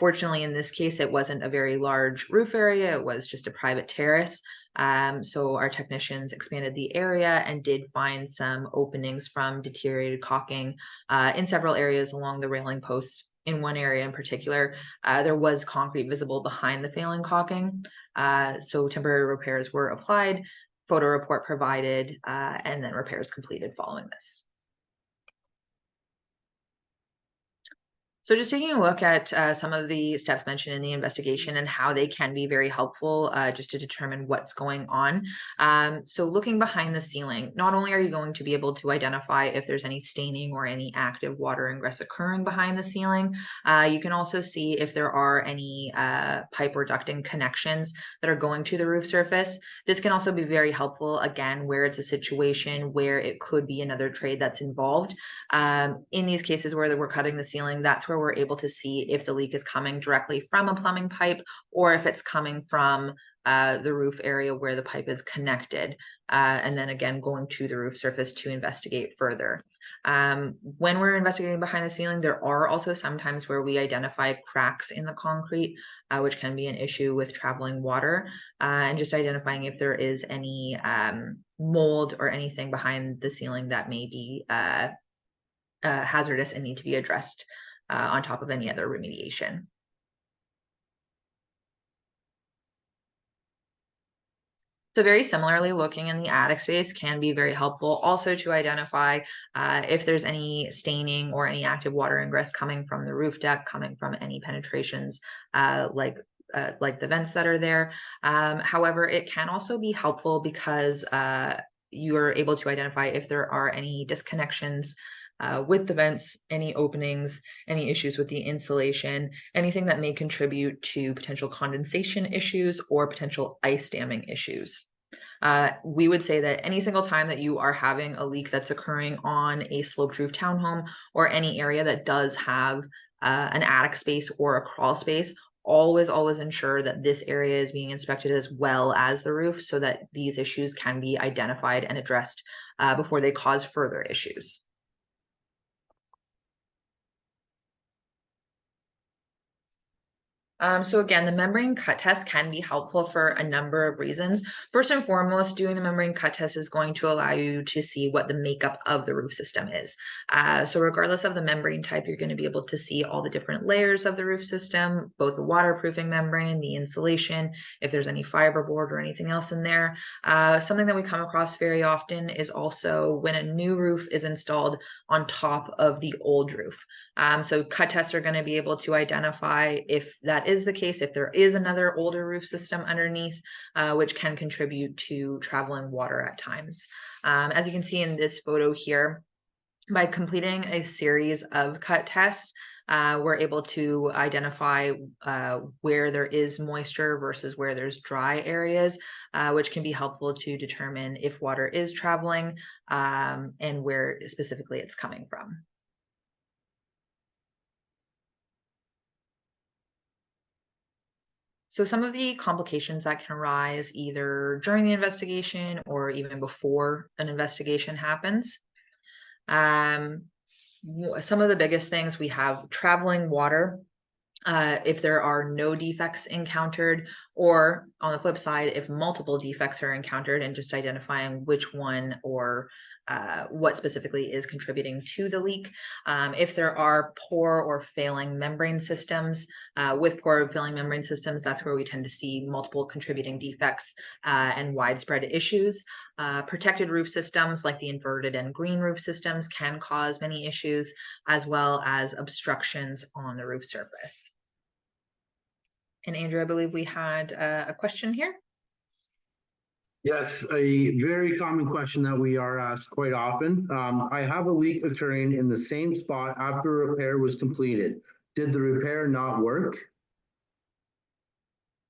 Fortunately, in this case, it wasn't a very large roof area. It was just a private terrace. So our technicians expanded the area and did find some openings from deteriorated caulking in several areas along the railing posts. In one area in particular, there was concrete visible behind the failing caulking. So temporary repairs were applied. photo report provided, and then repairs completed following this. So just taking a look at some of the steps mentioned in the investigation and how they can be very helpful just to determine what's going on. So looking behind the ceiling, not only are you going to be able to identify if there's any staining or any active water ingress occurring behind the ceiling, you can also see if there are any pipe or ducting connections that are going to the roof surface. This can also be very helpful, again, where it's a situation where it could be another trade that's involved. In these cases where we're cutting the ceiling, that's where we're able to see if the leak is coming directly from a plumbing pipe or if it's coming from the roof area where the pipe is connected, and then again going to the roof surface to investigate further. When we're investigating behind the ceiling, there are also sometimes where we identify cracks in the concrete, which can be an issue with traveling water, and just identifying if there is any mold or anything behind the ceiling that may be hazardous and need to be addressed on top of any other remediation. So very similarly, looking in the attic space can be very helpful also to identify if there's any staining or any active water ingress coming from the roof deck, coming from any penetrations like the vents that are there. However, it can also be helpful because you are able to identify if there are any disconnections with the vents, any openings, any issues with the insulation, anything that may contribute to potential condensation issues or potential ice damming issues. We would say that any single time that you are having a leak that's occurring on a sloped roof townhome or any area that does have an attic space or a crawl space, always ensure that this area is being inspected as well as the roof so that these issues can be identified and addressed before they cause further issues. So again, the membrane cut test can be helpful for a number of reasons. First and foremost, doing the membrane cut test is going to allow you to see what the makeup of the roof system is. So regardless of the membrane type, you're going to be able to see all the different layers of the roof system, both the waterproofing membrane, the insulation, if there's any fiberboard or anything else in there. Something that we come across very often is also when a new roof is installed on top of the old roof. So cut tests are going to be able to identify if that is the case, if there is another older roof system underneath, which can contribute to traveling water at times. As you can see in this photo here, by completing a series of cut tests, we're able to identify where there is moisture versus where there's dry areas, which can be helpful to determine if water is traveling and where specifically it's coming from. So some of the complications that can arise either during the investigation or even before an investigation happens. Some of the biggest things, we have traveling water. If there are no defects encountered, or on the flip side, if multiple defects are encountered, and just identifying which one or what specifically is contributing to the leak. If there are poor or failing membrane systems, with poor or failing membrane systems, that's where we tend to see multiple contributing defects and widespread issues. Protected roof systems like the inverted and green roof systems can cause many issues, as well as obstructions on the roof surface. And Andrew, I believe we had a question here. Yes, a very common question that we are asked quite often. I have a leak occurring in the same spot after repair was completed. Did the repair not work?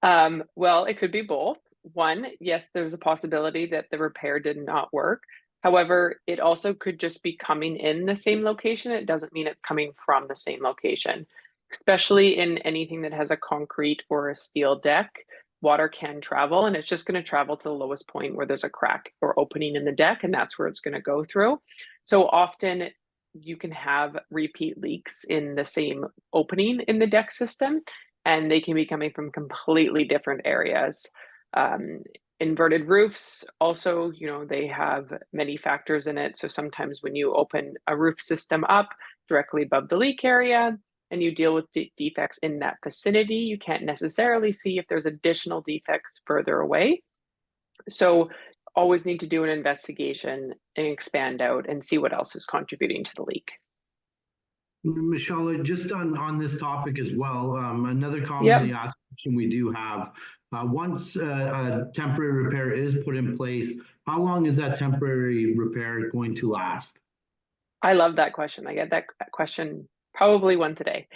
Well, it could be both. One, yes, there's a possibility that the repair did not work. However, it also could just be coming in the same location. It doesn't mean it's coming from the same location, especially in anything that has a concrete or a steel deck. Water can travel, and it's just going to travel to the lowest point where there's a crack or opening in the deck, and that's where it's going to go through. So often you can have repeat leaks in the same opening in the deck system, and they can be coming from completely different areas. Inverted roofs also, they have many factors in it. So sometimes when you open a roof system up directly above the leak area, and you deal with defects in that vicinity, you can't necessarily see if there's additional defects further away. So always need to do an investigation and expand out and see what else is contributing to the leak. Michelle, just on this topic as well, another Yep. commonly asked question we do have, once a temporary repair is put in place, how long is that temporary repair going to last? I love that question. I get that question probably once a day.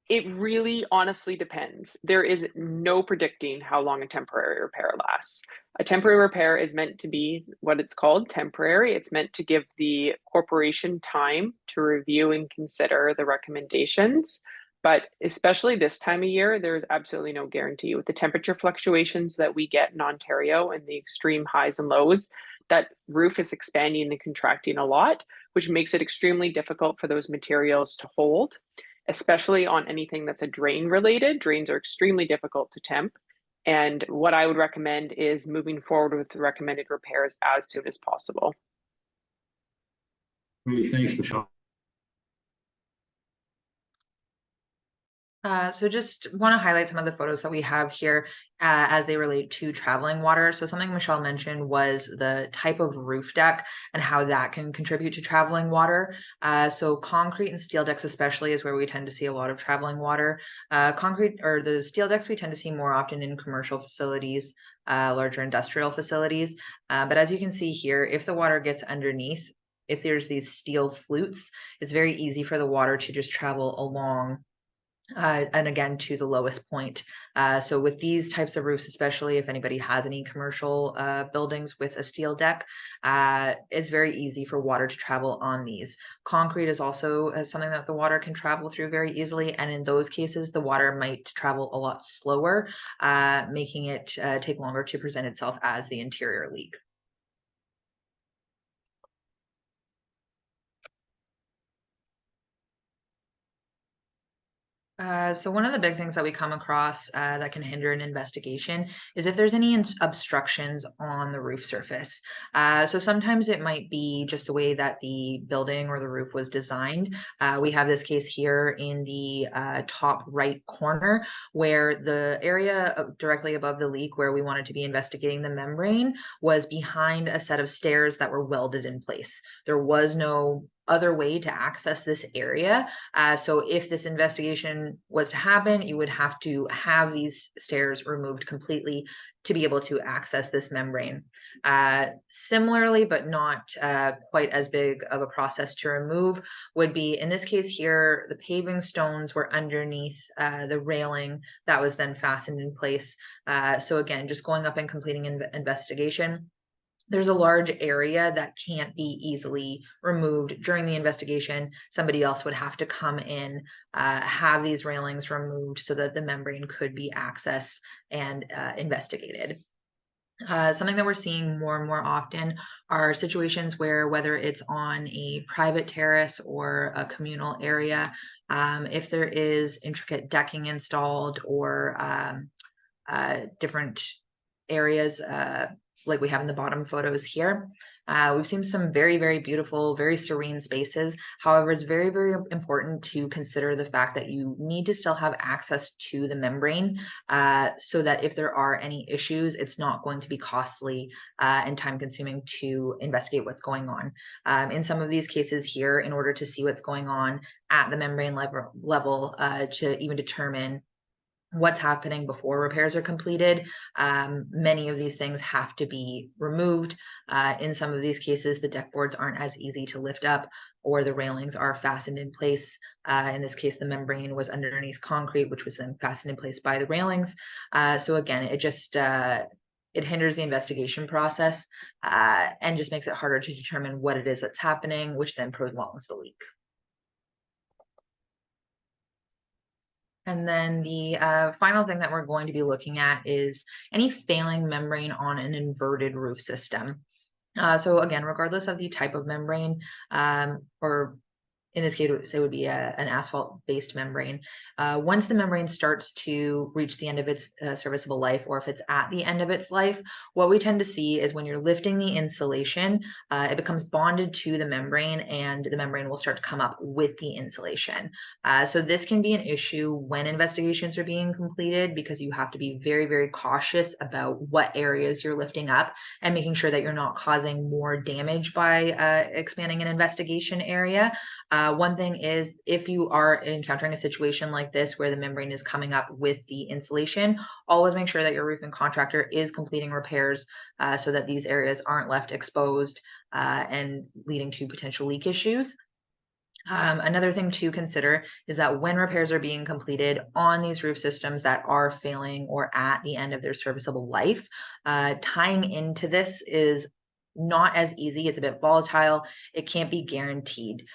It really honestly depends. There is no predicting how long a temporary repair lasts. A temporary repair is meant to be what it's called, temporary. It's meant to give the corporation time to review and consider the recommendations. But especially this time of year, there's absolutely no guarantee. With the temperature fluctuations that we get in Ontario and the extreme highs and lows, that roof is expanding and contracting a lot, which makes it extremely difficult for those materials to hold, especially on anything that's a drain related. Drains are extremely difficult to temp. And what I would recommend is moving forward with the recommended repairs as soon as possible. Great, thanks, Michelle. So just want to highlight some of the photos that we have here as they relate to traveling water. So something Michelle mentioned was the type of roof deck and how that can contribute to traveling water. So concrete and steel decks especially is where we tend to see a lot of traveling water. Concrete or the steel decks we tend to see more often in commercial facilities, larger industrial facilities. But as you can see here, if the water gets underneath, if there's these steel flutes, it's very easy for the water to just travel along and again to the lowest point. So with these types of roofs, especially if anybody has any commercial buildings with a steel deck, it's very easy for water to travel on these. Concrete is also something that the water can travel through very easily, and in those cases the water might travel a lot slower, making it take longer to present itself as the interior leak. So one of the big things that we come across that can hinder an investigation is if there's any obstructions on the roof surface. So sometimes it might be just the way that the building or the roof was designed. We have this case here in the top right corner where the area directly above the leak where we wanted to be investigating the membrane was behind a set of stairs that were welded in place. There was no other way to access this area. So if this investigation was to happen, you would have to have these stairs removed completely to be able to access this membrane. Similarly, but not quite as big of a process to remove, would be in this case here, the paving stones were underneath the railing that was then fastened in place. So again, just going up and completing an investigation. There's a large area that can't be easily removed during the investigation. Somebody else would have to come in, have these railings removed so that the membrane could be accessed and investigated. Something that we're seeing more and more often are situations where whether it's on a private terrace or a communal area, if there is intricate decking installed or different areas like we have in the bottom photos here. We've seen some very, very beautiful, very serene spaces. However, it's very, very important to consider the fact that you need to still have access to the membrane so that if there are any issues, it's not going to be costly and time consuming to investigate what's going on. In some of these cases here, in order to see what's going on at the membrane level to even determine what's happening before repairs are completed. Many of these things have to be removed. In some of these cases, the deck boards aren't as easy to lift up or the railings are fastened in place. In this case, the membrane was underneath concrete, which was then fastened in place by the railings. So again, it just it hinders the investigation process and just makes it harder to determine what it is that's happening, which then prolongs the leak. And then the final thing that we're going to be looking at is any failing membrane on an inverted roof system. So again, regardless of the type of membrane or in this case, it would be an asphalt-based membrane. Once the membrane starts to reach the end of its serviceable life, or if it's at the end of its life, what we tend to see is when you're lifting the insulation, it becomes bonded to the membrane, and the membrane will start to come up with the insulation. So this can be an issue when investigations are being completed, because you have to be very, very cautious about what areas you're lifting up and making sure that you're not causing more damage by expanding an investigation area. One thing is, if you are encountering a situation like this where the membrane is coming up with the insulation, always make sure that your roofing contractor is completing repairs so that these areas aren't left exposed and leading to potential leak issues. Another thing to consider is that when repairs are being completed on these roof systems that are failing or at the end of their serviceable life, tying into this is not as easy. It's a bit volatile. It can't be guaranteed.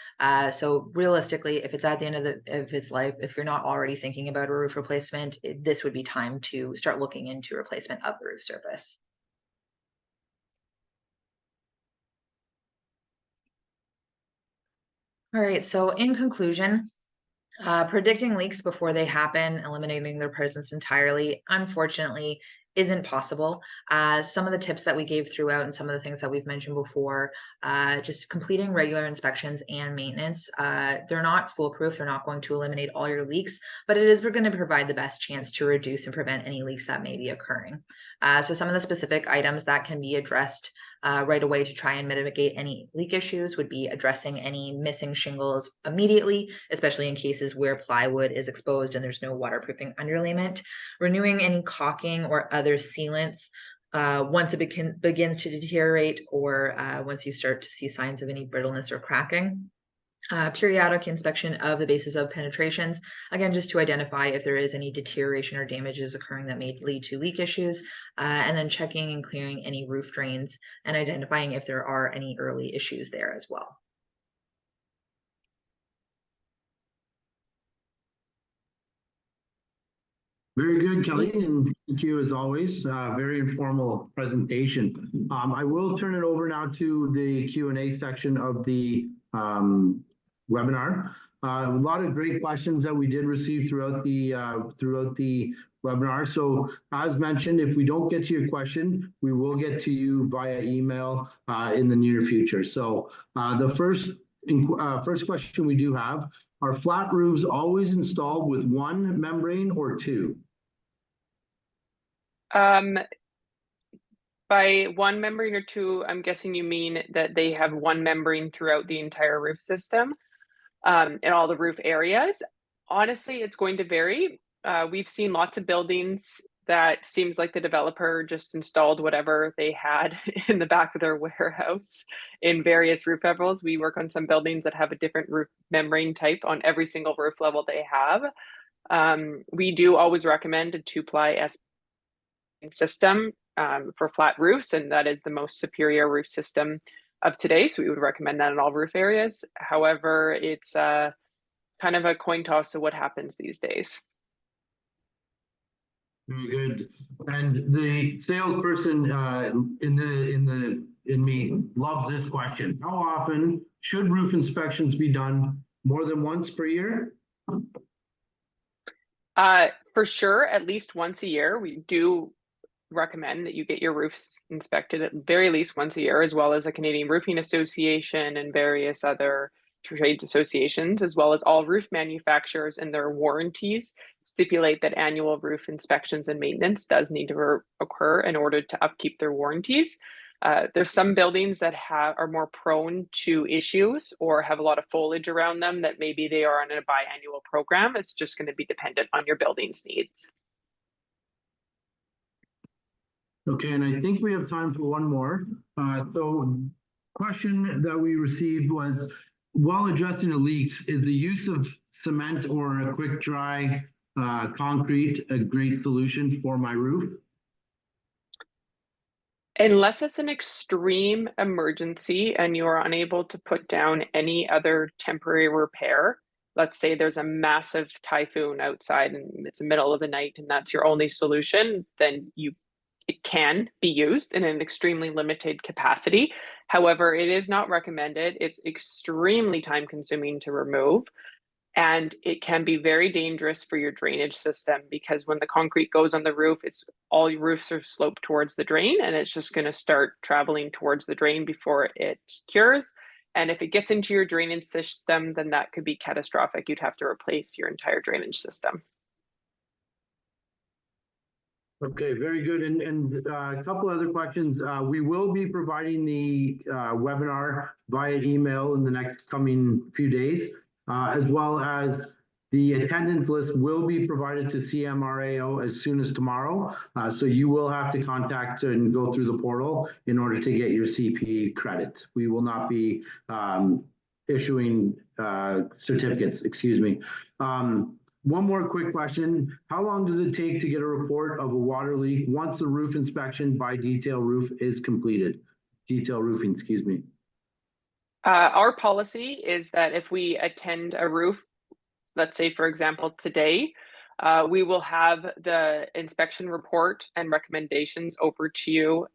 So realistically, if it's at the end of its life, if you're not already thinking about a roof replacement, this would be time to start looking into replacement of the roof surface. All right, so in conclusion, predicting leaks before they happen, eliminating their presence entirely, unfortunately, isn't possible. Some of the tips that we gave throughout and some of the things that we've mentioned before, just completing regular inspections and maintenance, they're not foolproof. They're not going to eliminate all your leaks, but it is going to provide the best chance to reduce and prevent any leaks that may be occurring. So some of the specific items that can be addressed right away to try and mitigate any leak issues would be addressing any missing shingles immediately, especially in cases where plywood is exposed and there's no waterproofing underlayment, renewing any caulking or other sealants once it begins to deteriorate, or once you start to see signs of any brittleness or cracking. Periodic inspection of the bases of penetrations, again, just to identify if there is any deterioration or damages occurring that may lead to leak issues, and then checking and clearing any roof drains and identifying if there are any early issues there as well. Very good, Kelly, and thank you as always. Very informal presentation. I will turn it over now to the Q&A section of the webinar. A lot of great questions that we did receive throughout the webinar. So as mentioned, if we don't get to your question, we will get to you via email in the near future. So the first question we do have: are flat roofs always installed with one membrane or two? By one membrane or two, I'm guessing you mean that they have one membrane throughout the entire roof system, in all the roof areas. Honestly, it's going to vary. We've seen lots of buildings that seems like the developer just installed whatever they had in the back of their warehouse in various roof levels. We work on some buildings that have a different roof membrane type on every single roof level they have. We do always recommend a 2-ply system for flat roofs, and that is the most superior roof system of today. So we would recommend that in all roof areas. However, it's kind of a coin toss of what happens these days. Very good. And the salesperson in me loves this question: how often should roof inspections be done? More than once per year? For sure, at least once a year. We do recommend that you get your roofs inspected at very least once a year, as well as the Canadian Roofing Association and various other trades associations, as well as all roof manufacturers and their warranties stipulate that annual roof inspections and maintenance does need to occur in order to upkeep their warranties. There's some buildings that are more prone to issues or have a lot of foliage around them that maybe they are on a biannual program. It's just going to be dependent on your building's needs. Okay, and I think we have time for one more. So question that we received was, while adjusting the leaks, is the use of cement or a quick dry concrete a great solution for my roof? Unless it's an extreme emergency and you are unable to put down any other temporary repair, let's say there's a massive typhoon outside and it's the middle of the night and that's your only solution, then you it can be used in an extremely limited capacity. However, it is not recommended. It's extremely time consuming to remove. And it can be very dangerous for your drainage system because when the concrete goes on the roof, it's all your roofs are sloped towards the drain and it's just going to start traveling towards the drain before it cures. And if it gets into your drainage system, then that could be catastrophic. You'd have to replace your entire drainage system. Okay, very good. And a couple other questions. We will be providing the webinar via email in the next coming few days, as well as the attendance list will be provided to CMRAO as soon as tomorrow. So you will have to contact and go through the portal in order to get your CP credit. We will not be issuing certificates, excuse me. One more quick question. How long does it take to get a report of a water leak once the roof inspection by Detail Roof is completed? Detail Roofing, excuse me. Our policy is that if we attend a roof, let's say, for example, today, we will have the inspection report and recommendations over to you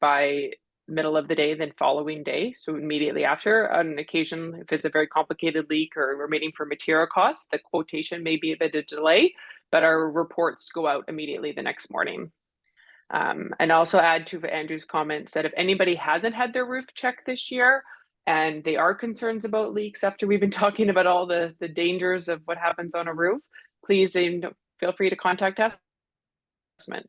by middle of the day, then following day. So immediately after. On an occasion, if it's a very complicated leak or we're waiting for material costs, the quotation may be a bit of delay, but our reports go out immediately the next morning. And also add to Andrew's comments that if anybody hasn't had their roof checked this year and they are concerns about leaks after we've been talking about all the dangers of what happens on a roof, please feel free to contact us. Right.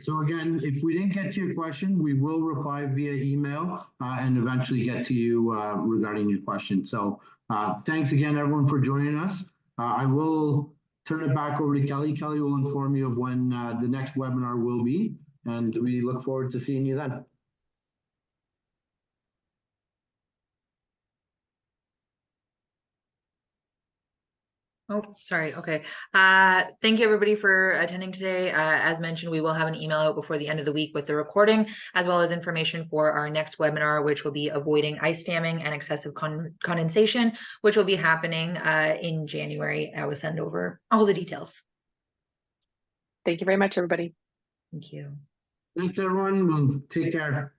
So again, if we didn't get to your question, we will reply via email and eventually get to you regarding your question. So thanks again, everyone, for joining us. I will turn it back over to Kelly. Kelly will inform you of when the next webinar will be, and we look forward to seeing you then. Oh, sorry. Okay. Thank you everybody for attending today. As mentioned, we will have an email out before the end of the week with the recording, as well as information for our next webinar, which will be avoiding ice damming and excessive condensation, which will be happening in January. I will send over all the details. Thank you very much, everybody. Thank you. Thanks, everyone. We'll take care.